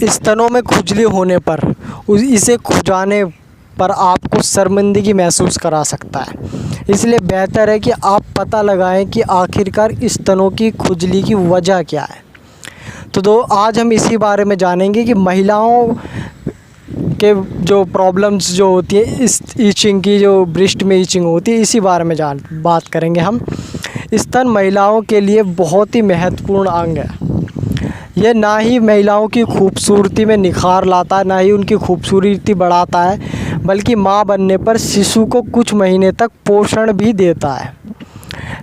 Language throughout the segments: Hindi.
स्तनों में खुजली होने पर इसे खुजाने पर आपको शर्मिंदगी महसूस करा सकता है। इसलिए बेहतर है कि आप पता लगाएं कि आखिरकार स्तनों की खुजली की वजह क्या है। तो आज हम इसी बारे में जानेंगे कि महिलाओं के जो प्रॉब्लम्स जो होती है इस ईचिंग की, जो ब्रेस्ट में ईचिंग होती है, इसी बारे में बात करेंगे हम। स्तन महिलाओं के लिए बहुत ही महत्वपूर्ण अंग है। यह ना ही महिलाओं की खूबसूरती में निखार लाता है, ना ही उनकी खूबसूरती बढ़ाता है, बल्कि मां बनने पर शिशु को कुछ महीने तक पोषण भी देता है।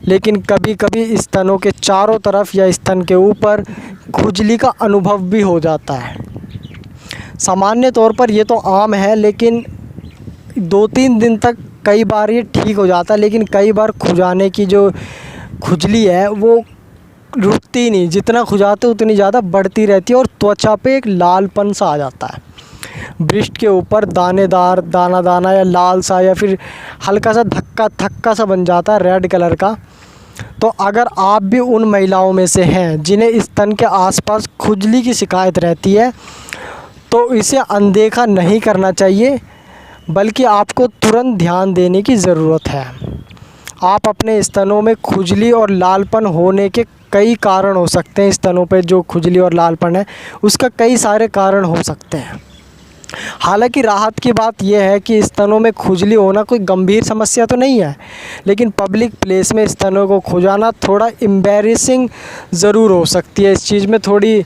लेकिन कभी कभी स्तनों के चारों तरफ या स्तन के ऊपर खुजली का अनुभव भी हो जाता है। सामान्य तौर पर ये तो आम है, लेकिन 2-3 दिन तक कई बार ये ठीक हो जाता है, लेकिन कई बार खुजाने की जो खुजली है वो रुकती नहीं। जितना खुजाते उतनी ज़्यादा बढ़ती रहती है और त्वचा पे एक लालपन सा आ जाता है। ब्रेस्ट के ऊपर दानेदार दाना दाना या लाल सा या फिर हल्का सा थक्का सा बन जाता है रेड कलर का। तो अगर आप भी उन महिलाओं में से हैं जिन्हें स्तन के आसपास खुजली की शिकायत रहती है, तो इसे अनदेखा नहीं करना चाहिए, बल्कि आपको तुरंत ध्यान देने की ज़रूरत है। आप अपने स्तनों में खुजली और लालपन होने के कई कारण हो सकते हैं। स्तनों पे जो खुजली और लालपन है उसका कई सारे कारण हो सकते हैं। हालांकि राहत की बात यह है कि स्तनों में खुजली होना कोई गंभीर समस्या तो नहीं है, लेकिन पब्लिक प्लेस में स्तनों को खुजाना थोड़ा एम्बैरेसिंग ज़रूर हो सकती है। इस चीज़ में थोड़ी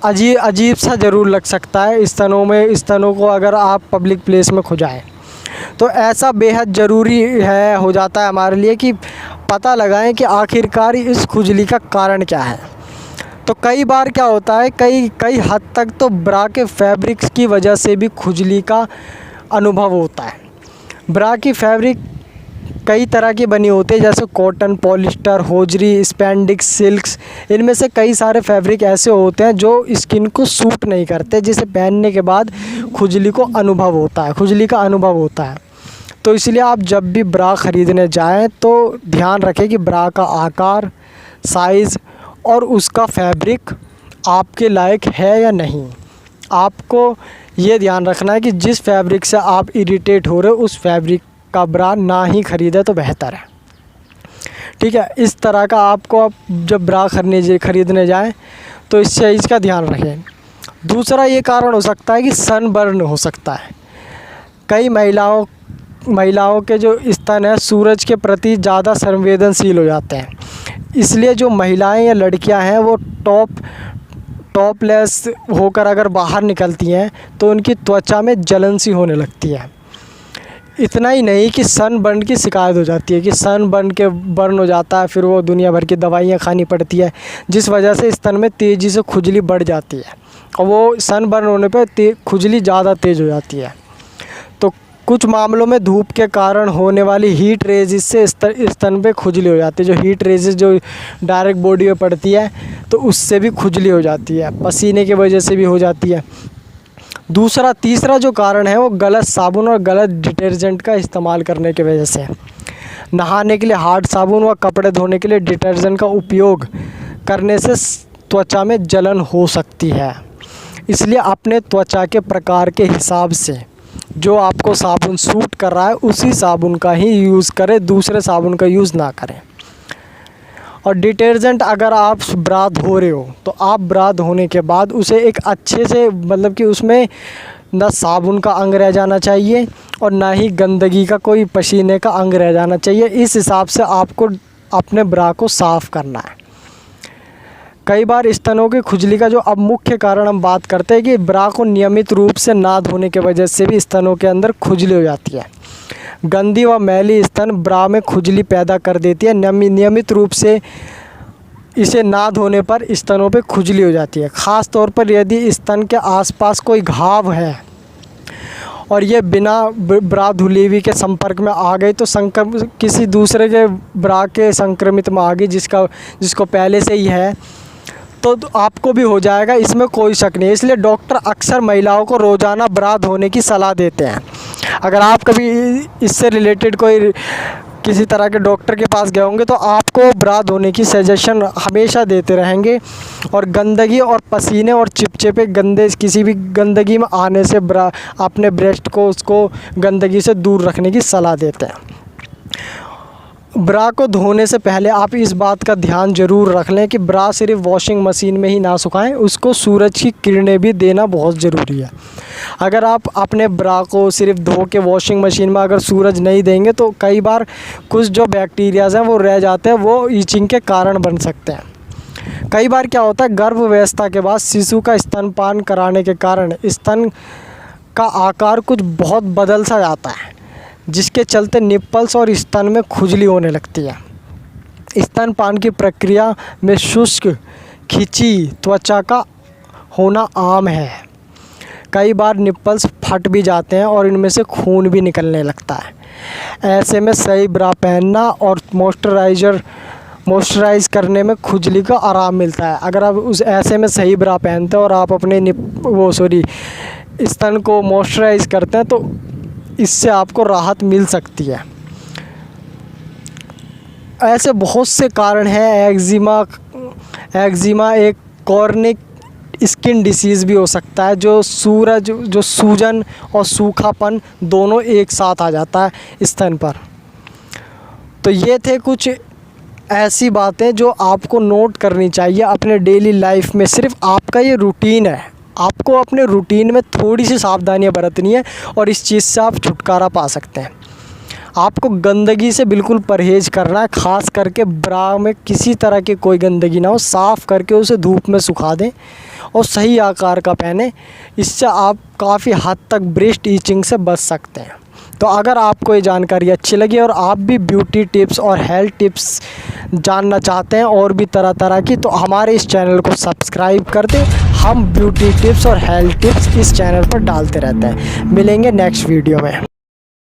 अजीब सा ज़रूर लग सकता है स्तनों को अगर आप पब्लिक प्लेस में खुजाएं। तो ऐसा बेहद ज़रूरी हो जाता है हमारे लिए कि पता लगाएं कि आखिरकार इस खुजली का कारण क्या है। तो कई बार क्या होता है, कई हद तक तो ब्रा के फैब्रिक्स की वजह से भी खुजली का अनुभव होता है। ब्रा की फैब्रिक कई तरह की बनी होती है, जैसे कॉटन, पॉलिस्टर, होजरी, स्पैंडिक्स, सिल्क्स। इनमें से कई सारे फैब्रिक ऐसे होते हैं जो स्किन को सूट नहीं करते, जिसे पहनने के बाद खुजली का अनुभव होता है। तो इसलिए आप जब भी ब्रा ख़रीदने जाएं तो ध्यान रखें कि ब्रा का आकार, साइज़ और उसका फैब्रिक आपके लायक है या नहीं। आपको ये ध्यान रखना है कि जिस फैब्रिक से आप इरिटेट हो रहे हो उस फैब्रिक का ब्रा ना ही ख़रीदे तो बेहतर है। ठीक है, इस तरह का आपको आप जब ब्रा ख़रीदने जाएं तो इस चीज़ का ध्यान रखें। दूसरा ये कारण हो सकता है कि सनबर्न हो सकता है। कई महिलाओं के जो स्तन है सूरज के प्रति ज़्यादा संवेदनशील हो जाते हैं। इसलिए जो महिलाएं या लड़कियां हैं वो टॉपलेस होकर अगर बाहर निकलती हैं तो उनकी त्वचा में जलन सी होने लगती है। इतना ही नहीं कि सनबर्न की शिकायत हो जाती है कि बर्न हो जाता है, फिर वो दुनिया भर की दवाइयाँ खानी पड़ती है, जिस वजह से स्तन में तेज़ी से खुजली बढ़ जाती है और वो सनबर्न होने पर खुजली ज़्यादा तेज़ हो जाती है। तो कुछ मामलों में धूप के कारण होने वाली हीट रेजिस से स्तन पे खुजली हो जाती है। जो हीट रेजिस जो डायरेक्ट बॉडी में पड़ती है तो उससे भी खुजली हो जाती है, पसीने की वजह से भी हो जाती है। तीसरा जो कारण है वो गलत साबुन और गलत डिटर्जेंट का इस्तेमाल करने की वजह से। नहाने के लिए हार्ड साबुन व कपड़े धोने के लिए डिटर्जेंट का उपयोग करने से त्वचा में जलन हो सकती है। इसलिए अपने त्वचा के प्रकार के हिसाब से जो आपको साबुन सूट कर रहा है उसी साबुन का ही यूज़ करें, दूसरे साबुन का यूज़ ना करें। और डिटर्जेंट अगर आप ब्रा धो रहे हो तो आप ब्रा धोने के बाद उसे एक अच्छे से, मतलब कि उसमें ना साबुन का अंग रह जाना चाहिए और ना ही गंदगी का कोई पसीने का अंग रह जाना चाहिए। इस हिसाब से आपको अपने ब्रा को साफ़ करना है। कई बार स्तनों की खुजली का जो अब मुख्य कारण हम बात करते हैं कि ब्रा को नियमित रूप से ना धोने की वजह से भी स्तनों के अंदर खुजली हो जाती है। गंदी व मैली स्तन ब्रा में खुजली पैदा कर देती है। नियमित रूप से इसे ना धोने पर स्तनों पे खुजली हो जाती है। ख़ास तौर पर यदि स्तन के आसपास कोई घाव है और ये बिना ब्रा धुली हुई के संपर्क में आ गई तो किसी दूसरे के ब्रा के संक्रमित में आ गई जिसको पहले से ही है तो आपको भी हो जाएगा, इसमें कोई शक नहीं है। इसलिए डॉक्टर अक्सर महिलाओं को रोज़ाना ब्रा धोने की सलाह देते हैं। अगर आप कभी इससे रिलेटेड कोई किसी तरह के डॉक्टर के पास गए होंगे तो आपको ब्रा धोने की सजेशन हमेशा देते रहेंगे। और गंदगी और पसीने और चिपचिपे गंदे किसी भी गंदगी में आने से ब्रा अपने ब्रेस्ट को उसको गंदगी से दूर रखने की सलाह देते हैं। ब्रा को धोने से पहले आप इस बात का ध्यान ज़रूर रख लें कि ब्रा सिर्फ वॉशिंग मशीन में ही ना सुखाएं, उसको सूरज की किरणें भी देना बहुत ज़रूरी है। अगर आप अपने ब्रा को सिर्फ धो के वॉशिंग मशीन में अगर सूरज नहीं देंगे तो कई बार कुछ जो बैक्टीरियाज़ हैं वो रह जाते हैं, वो ईचिंग के कारण बन सकते हैं। कई बार क्या होता है, गर्भावस्था के बाद शिशु का स्तनपान कराने के कारण स्तन का आकार कुछ बहुत बदल सा जाता है, जिसके चलते निप्पल्स और स्तन में खुजली होने लगती है। स्तनपान की प्रक्रिया में शुष्क खिंची त्वचा का होना आम है। कई बार निप्पल्स फट भी जाते हैं और इनमें से खून भी निकलने लगता है। ऐसे में सही ब्रा पहनना और मॉइस्चराइज़ करने में खुजली का आराम मिलता है। अगर आप उस ऐसे में सही ब्रा पहनते हैं और आप अपने स्तन को मॉइस्चराइज़ करते हैं तो इससे आपको राहत मिल सकती है। ऐसे बहुत से कारण हैं। एक्जिमा एक कॉर्निक स्किन डिसीज़ भी हो सकता है, जो सूजन और सूखापन दोनों एक साथ आ जाता है स्तन पर। तो ये थे कुछ ऐसी बातें जो आपको नोट करनी चाहिए अपने डेली लाइफ में। सिर्फ आपका ये रूटीन है, आपको अपने रूटीन में थोड़ी सी सावधानियां बरतनी है और इस चीज़ से आप छुटकारा पा सकते हैं। आपको गंदगी से बिल्कुल परहेज़ करना है, ख़ास करके ब्रा में किसी तरह की कोई गंदगी ना हो। साफ़ करके उसे धूप में सुखा दें और सही आकार का पहने। इससे आप काफ़ी हद तक ब्रेस्ट ईचिंग से बच सकते हैं। तो अगर आपको ये जानकारी अच्छी लगी और आप भी ब्यूटी टिप्स और हेल्थ टिप्स जानना चाहते हैं और भी तरह तरह की, तो हमारे इस चैनल को सब्सक्राइब कर दें। हम ब्यूटी टिप्स और हेल्थ टिप्स इस चैनल पर डालते रहते हैं। मिलेंगे नेक्स्ट वीडियो में।